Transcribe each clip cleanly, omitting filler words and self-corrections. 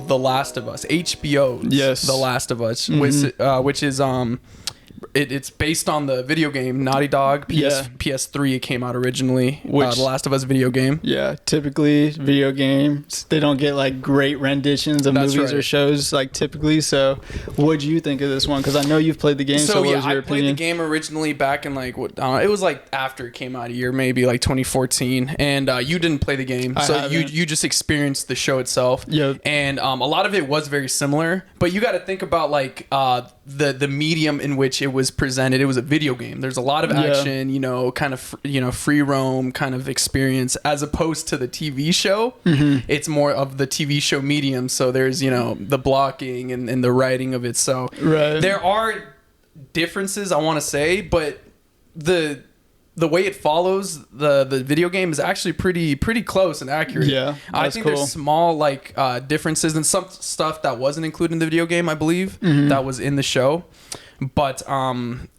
The Last of Us, HBO's The Last of Us, which is it's based on the video game Naughty Dog PS3. It came out originally. The Last of Us video game. Yeah, typically video games, they don't get like great renditions of movies or shows like typically. So, what do you think of this one? Because I know you've played the game. So what was your opinion? Played the game originally back in like it was like after it came out a year, maybe like 2014. And you didn't play the game, so you just experienced the show itself. Yep. And a lot of it was very similar, but you got to think about like the medium in which it was presented. It was a video game. There's a lot of action, kind of free roam kind of experience, as opposed to the TV show. It's more of the TV show medium, so there's the blocking and the writing of it. So there are differences, I want to say, but the way it follows the video game is actually pretty close and accurate. Yeah, I think there's small like differences and some stuff that wasn't included in the video game, I believe, that was in the show. But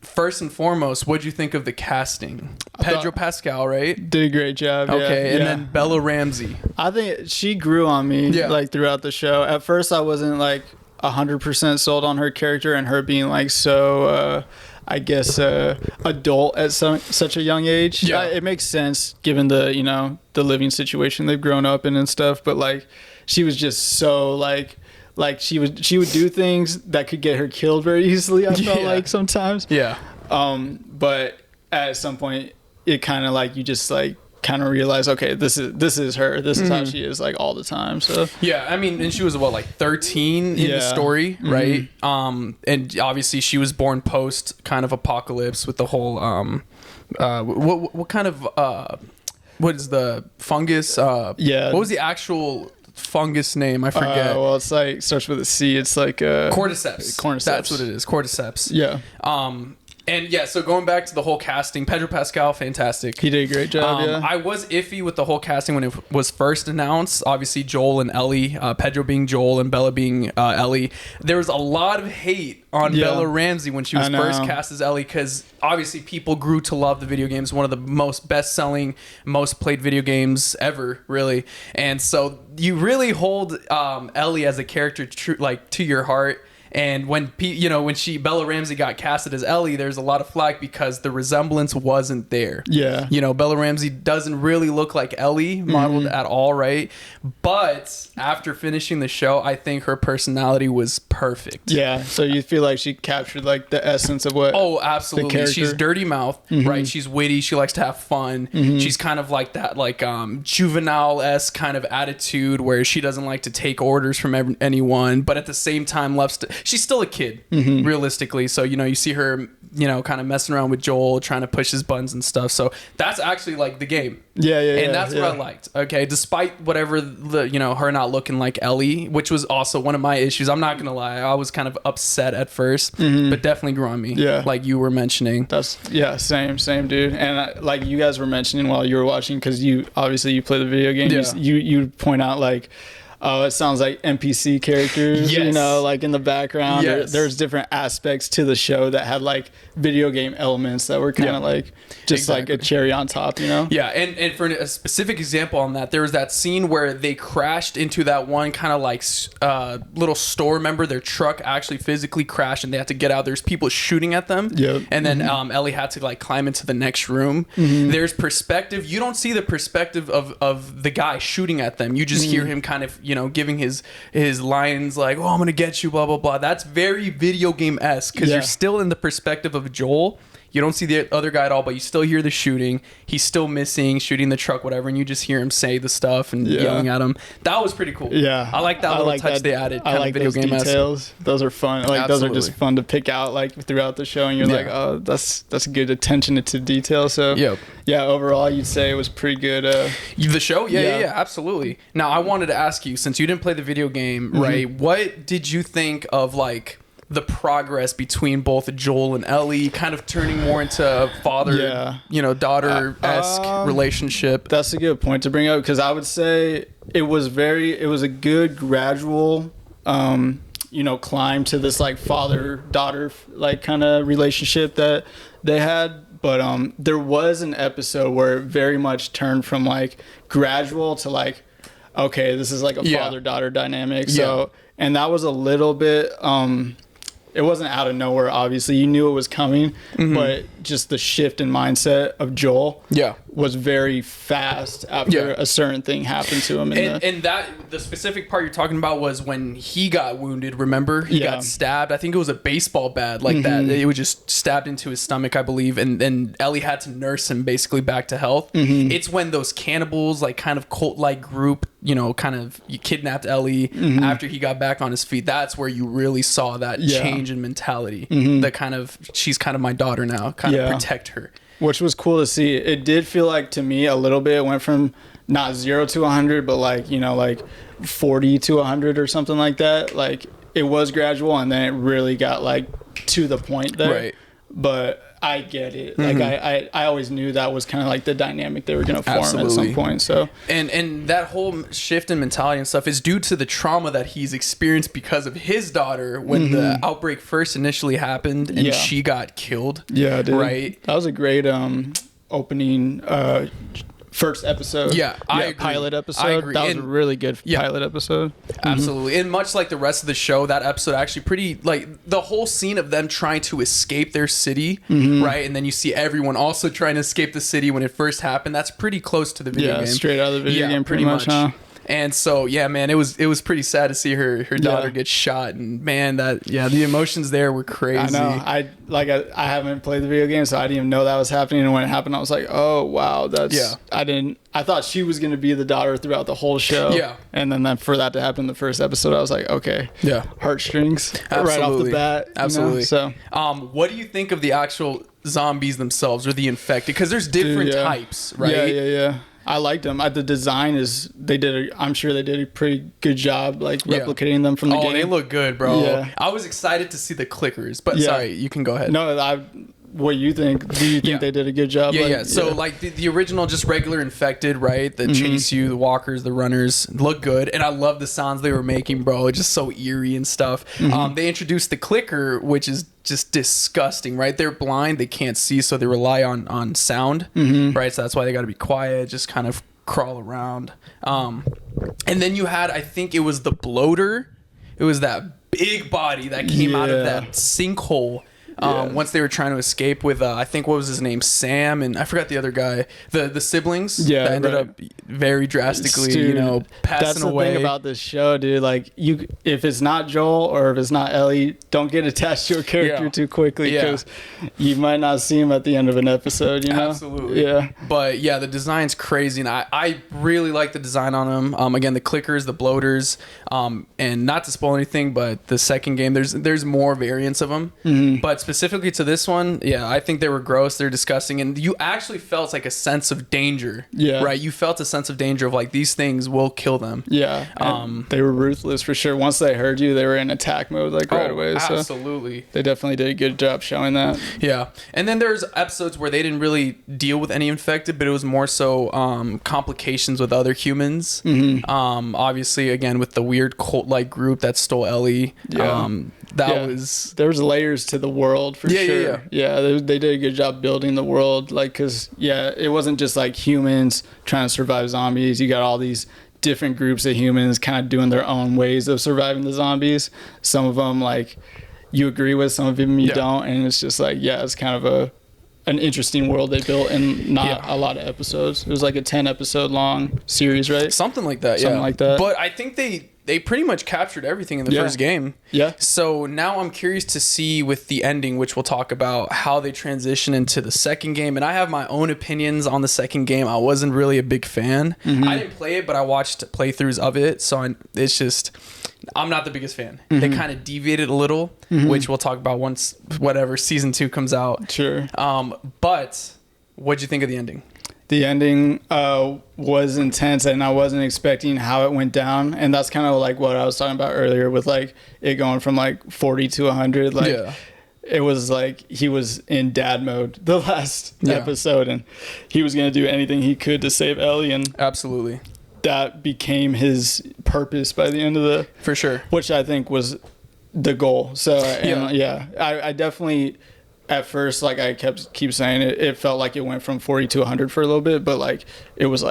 first and foremost, what'd you think of the casting? Pedro Pascal, right? Did a great job. Okay, and then Bella Ramsey. I think she grew on me like throughout the show. At first, I wasn't like 100% sold on her character and her being like so. I guess adult at such a young age. Yeah. It makes sense given the the living situation they've grown up in and stuff. But like, she was just so like she would do things that could get her killed very easily. I felt like sometimes. Yeah. But at some point, it kind of like you just like kind of realize, okay, this is her. This is how she is like all the time. So yeah, I mean, and she was like 13 in the story, right? And obviously she was born post kind of apocalypse with the whole what kind of what is the fungus? What was the actual fungus name? I forget. Well, it's like starts with a C. It's like cordyceps. That's what it is. Cordyceps. Yeah. And yeah, so going back to the whole casting, Pedro Pascal, fantastic. He did a great job, I was iffy with the whole casting when it was first announced. Obviously, Joel and Ellie, Pedro being Joel and Bella being Ellie. There was a lot of hate on Bella Ramsey when she was first cast as Ellie, because obviously people grew to love the video games, one of the most best-selling, most played video games ever, really. And so you really hold Ellie as a character to your heart. And when Bella Ramsey got casted as Ellie, there's a lot of flack because the resemblance wasn't there. Yeah. Bella Ramsey doesn't really look like Ellie modeled at all, right? But after finishing the show, I think her personality was perfect. Yeah. So you feel like she captured like the essence of what? Oh, absolutely. She's dirty mouth, right? She's witty. She likes to have fun. She's kind of like that, like juvenile-esque kind of attitude where she doesn't like to take orders from anyone, but at the same time she's still a kid, realistically. So, you see her, kind of messing around with Joel, trying to push his buttons and stuff. So that's actually like the game. Yeah. And that's what I liked. Okay. Despite whatever her not looking like Ellie, which was also one of my issues. I'm not going to lie. I was kind of upset at first, but definitely grew on me. Yeah. Like you were mentioning. Same dude. And like you guys were mentioning while you were watching, cause you play the video games. You point out like, oh, it sounds like NPC characters, like in the background. Yes. There's different aspects to the show that had like video game elements that were kind of like just like a cherry on top, Yeah, and for a specific example on that, there was that scene where they crashed into that one kind of like little store. Remember, their truck actually physically crashed and they had to get out. There's people shooting at them. Yep. And then Ellie had to like climb into the next room. There's perspective. You don't see the perspective of the guy shooting at them. You just hear him kind of, giving his lines like, oh, I'm going to get you, blah, blah, blah. That's very video game-esque because you're still in the perspective of Joel. You don't see the other guy at all, but you still hear the shooting. He's still missing, shooting the truck, whatever, and you just hear him say the stuff and yelling at him. That was pretty cool. Yeah. I like that little touch they added. I like video game details. Those are fun. Like those are just fun to pick out like throughout the show, and you're like, oh, that's good attention to detail. So overall, you'd say it was pretty good. The show, yeah, absolutely. Now, I wanted to ask you, since you didn't play the video game, right? What did you think of like the progress between both Joel and Ellie, kind of turning more into a father, daughter-esque relationship? That's a good point to bring up, because I would say it was a good gradual, climb to this like father-daughter like kind of relationship that they had. But there was an episode where it very much turned from like gradual to like, okay, this is like a father-daughter dynamic. So, and that was a little bit, it wasn't out of nowhere, obviously. You knew it was coming, but just the shift in mindset of Joel was very fast after a certain thing happened to him. And that, the specific part you're talking about was when he got wounded, remember? He got stabbed. I think it was a baseball bat like that. It was just stabbed into his stomach, I believe. And Ellie had to nurse him basically back to health. It's when those cannibals, like kind of cult-like group, you know, kind of you kidnapped Ellie after he got back on his feet. That's where you really saw that change in mentality. The kind of, she's kind of my daughter now, kind of protect her. Which was cool to see. It did feel like, to me, a little bit, it went from not 0 to 100, but like, you know, like 40 to 100 or something like that. Like, it was gradual, and then it really got like to the point there. Right. But I get it. Like I always knew that was kind of like the dynamic they were going to form at some point. So and that whole shift in mentality and stuff is due to the trauma that he's experienced because of his daughter when the outbreak first initially happened and she got killed. Yeah, dude. Right. That was a great opening first episode. Yeah, I agree. Pilot episode. I agree. That was a really good pilot episode. Absolutely. And much like the rest of the show, that episode actually pretty, like, the whole scene of them trying to escape their city, right? And then you see everyone also trying to escape the city when it first happened. That's pretty close to the video game. Yeah, straight out of the video game pretty much, huh? And so, yeah, man, it was pretty sad to see her daughter get shot, and man, the emotions there were crazy. I know. I haven't played the video game, so I didn't even know that was happening. And when it happened, I was like, oh wow, I thought she was gonna be the daughter throughout the whole show. Yeah. And then for that to happen in the first episode, I was like, okay, heartstrings right off the bat. Absolutely. You know? So, what do you think of the actual zombies themselves or the infected? Because there's different types, right? Yeah. I liked them. The design is, I'm sure they did a pretty good job, like replicating them from the game. Oh, they look good, bro. Yeah. I was excited to see the clickers, but sorry, you can go ahead. No, what you think? Do you think they did a good job? Yeah. So like the original, just regular infected, right? That chase you, the walkers, the runners, look good, and I love the sounds they were making, bro. It's just so eerie and stuff. They introduced the clicker, which is just disgusting, right? They're blind, they can't see, so they rely on sound, right? So that's why they got to be quiet, just kind of crawl around. And then you had, I think it was the bloater. It was that big body that came out of that sinkhole. Once they were trying to escape with I think, what was his name, Sam, and I forgot the other guy, the siblings that ended up very drastically, dude, passing away. That's the thing about this show, dude. Like, if it's not Joel or if it's not Ellie, don't get attached to a character too quickly, because you might not see him at the end of an episode, you know? Absolutely. Yeah. But yeah, the design's crazy, and I really like the design on them. Again, the clickers, the bloaters, and not to spoil anything, but the second game, there's more variants of them, but specifically to this one, I think they were gross, they're disgusting, and you actually felt like a sense of danger, right? You felt a sense of danger of like, these things will kill them. They were ruthless for sure. Once they heard you, they were in attack mode like right away. Absolutely. So they definitely did a good job showing that. Yeah. And then there's episodes where they didn't really deal with any infected, but it was more so complications with other humans. Obviously, again, with the weird cult-like group that stole Ellie. There was layers to the world for sure. They did a good job building the world, like, because it wasn't just like humans trying to survive zombies. You got all these different groups of humans kind of doing their own ways of surviving the zombies. Some of them like you agree with, some of them you don't, and it's just like it's kind of an interesting world they built in not a lot of episodes. It was like a 10 episode long series, right? Something like that. Something like that. But I think they pretty much captured everything in the first game. Yeah. So now I'm curious to see with the ending, which we'll talk about, how they transition into the second game. And I have my own opinions on the second game. I wasn't really a big fan. I didn't play it, but I watched playthroughs of it. So it's just, I'm not the biggest fan. They kind of deviated a little, which we'll talk about once season 2 comes out. Sure. But what'd you think of the ending? The ending was intense, and I wasn't expecting how it went down. And that's kind of like what I was talking about earlier with like it going from like 40 to 100. Like it was like he was in dad mode the last episode, and he was going to do anything he could to save Ellie. And absolutely, that became his purpose by the end of the, for sure, which I think was the goal. So I definitely at first, like I keep saying it felt like it went from 40 to 100 for a little bit, but like it was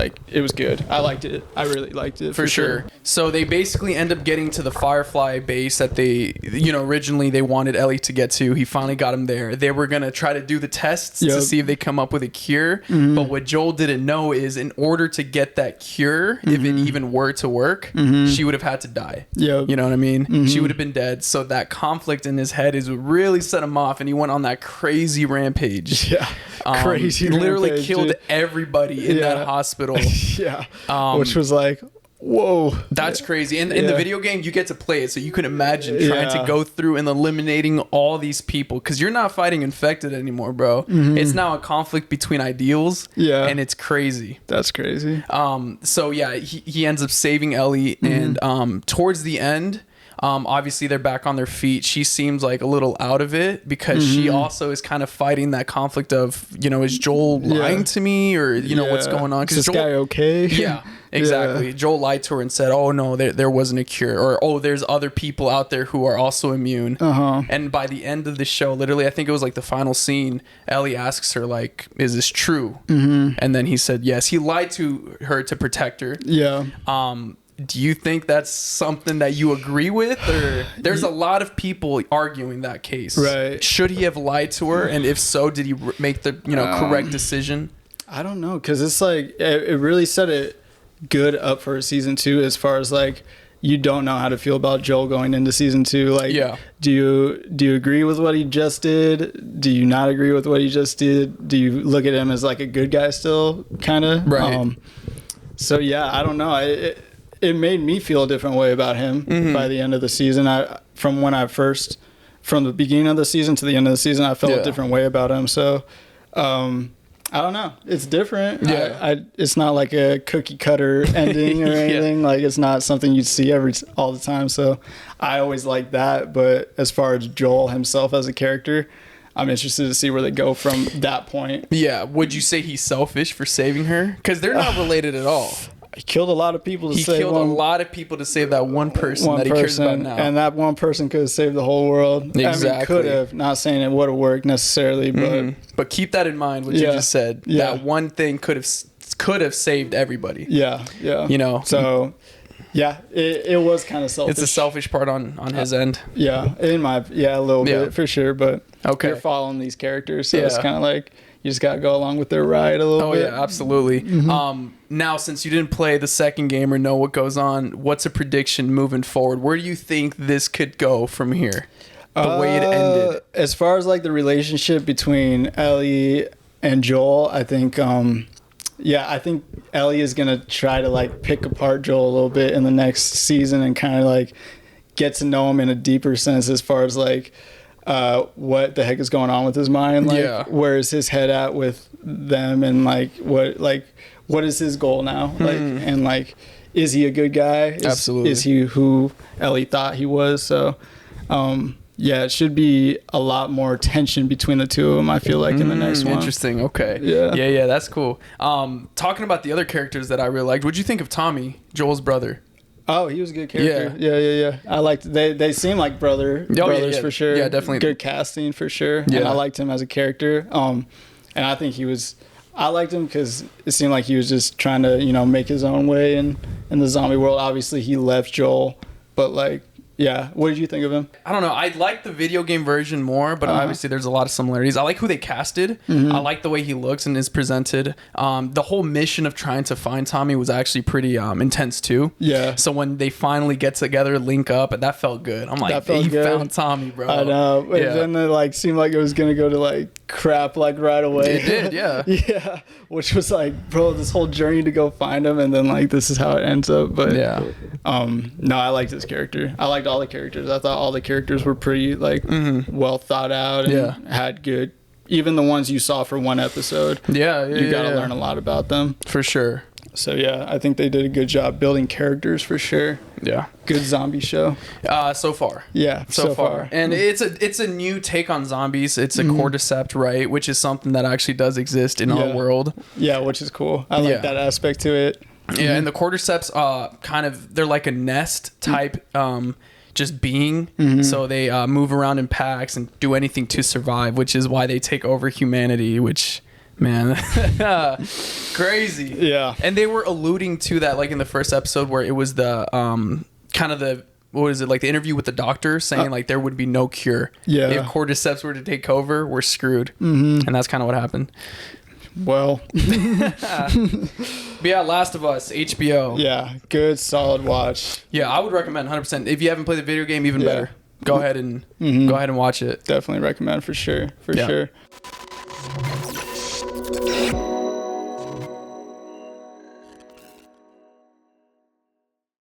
good. I liked it. I really liked it for sure. So they basically end up getting to the Firefly base that they, originally they wanted Ellie to get to. He finally got him there. They were gonna try to do the tests to see if they come up with a cure. But what Joel didn't know is, in order to get that cure, if it even were to work, she would have had to die. You know what I mean? She would have been dead. So that conflict in his head is what really set him off, and he went on that crazy rampage. Crazy literally rampage, killed dude. everybody in that hospital. Which was like, whoa, that's crazy. And in the video game, you get to play it, so you can imagine trying to go through and eliminating all these people, because you're not fighting infected anymore, bro. It's now a conflict between ideals, and it's crazy. That's crazy. So yeah, he ends up saving Ellie, and towards the end, obviously they're back on their feet. She seems like a little out of it, because she also is kind of fighting that conflict of, is Joel lying to me, or what's going on? Is this guy okay? Yeah, exactly. Joel lied to her and said, oh no, there wasn't a cure, or oh, there's other people out there who are also immune. And by the end of the show, literally, I think it was like the final scene, Ellie asks her, like, is this true? And then he said yes. He lied to her to protect her. Do you think that's something that you agree with? Or there's a lot of people arguing that case. Right. Should he have lied to her? And if so, did he make the correct decision? I don't know, because it's like it really set it good up for season 2, as far as like you don't know how to feel about Joel going into season 2. Like, do you agree with what he just did? Do you not agree with what he just did? Do you look at him as like a good guy still, kind of? Right. So yeah, I don't know. It made me feel a different way about him by the end of the season. From the beginning of the season to the end of the season, I felt a different way about him. So, I don't know. It's different. It's not like a cookie cutter ending or anything. Like, it's not something you'd see all the time. So I always like that. But as far as Joel himself as a character, I'm interested to see where they go from that point. Yeah. Would you say he's selfish for saving her? Because they're not related at all. He killed a lot of people to save a lot of people to save that one person that he cares about now. And that one person could have saved the whole world. Exactly. I mean, could have. Not saying it would have worked necessarily, but but keep that in mind, what you just said. That one thing could have saved everybody. Yeah. So yeah, it was kind of selfish. It's a selfish part on his end. Yeah, a little bit for sure, but you're following these characters, so it's kind of like you just gotta go along with their ride a little bit. Oh yeah, absolutely. Now, since you didn't play the second game or know what goes on, what's a prediction moving forward? Where do you think this could go from here? The way it ended. As far as like the relationship between Ellie and Joel, I think I think Ellie is gonna try to like pick apart Joel a little bit in the next season and kind of like get to know him in a deeper sense, as far as like what the heck is going on with his mind, like where is his head at with them, and like what is his goal now, like, and like, is he a good guy? Absolutely. Is he who Ellie thought he was? So it should be a lot more tension between the two of them, I feel like, in the next one. Interesting. Okay. Yeah, that's cool. Talking about the other characters that I really liked, what'd you think of Tommy, Joel's brother? Oh, he was a good character. Yeah. I liked. They seem like brothers for sure. Yeah, definitely. Good casting for sure. Yeah. And I liked him as a character. And I think I liked him because it seemed like he was just trying to, make his own way in the zombie world. Obviously, he left Joel, but like, yeah. What did you think of him? I don't know. I like the video game version more, but obviously there's a lot of similarities. I like who they casted. I like the way he looks and is presented. The whole mission of trying to find Tommy was actually pretty intense too. Yeah. So when they finally get together, link up, and that felt good. I'm like, you found Tommy, bro. I know. But then it like seemed like it was gonna go to like crap like right away. It did, yeah. Yeah. Which was like, bro, this whole journey to go find him, and then like this is how it ends up. But no, I liked his character. I liked all the characters. I thought all the characters were pretty like well thought out and had good, even the ones you saw for one episode. You gotta learn a lot about them for sure. So yeah, I think they did a good job building characters for sure. Yeah, good zombie show so far. Yeah, so far. And it's a new take on zombies. It's a cordyceps, right, which is something that actually does exist in our world. Yeah, which is cool. I like that aspect to it. Yeah, and the cordyceps they're like a nest type just being. So they move around in packs and do anything to survive, which is why they take over humanity, which, man, crazy. Yeah. And they were alluding to that, like in the first episode where it was the kind of the, what is it, like the interview with the doctor saying like there would be no cure. Yeah. If cordyceps were to take over, we're screwed. And that's kind of what happened. Well. But yeah, Last of Us, HBO. Yeah, good, solid watch. Yeah, I would recommend 100%. If you haven't played the video game, even better. Go ahead and watch it. Definitely recommend for sure. For sure.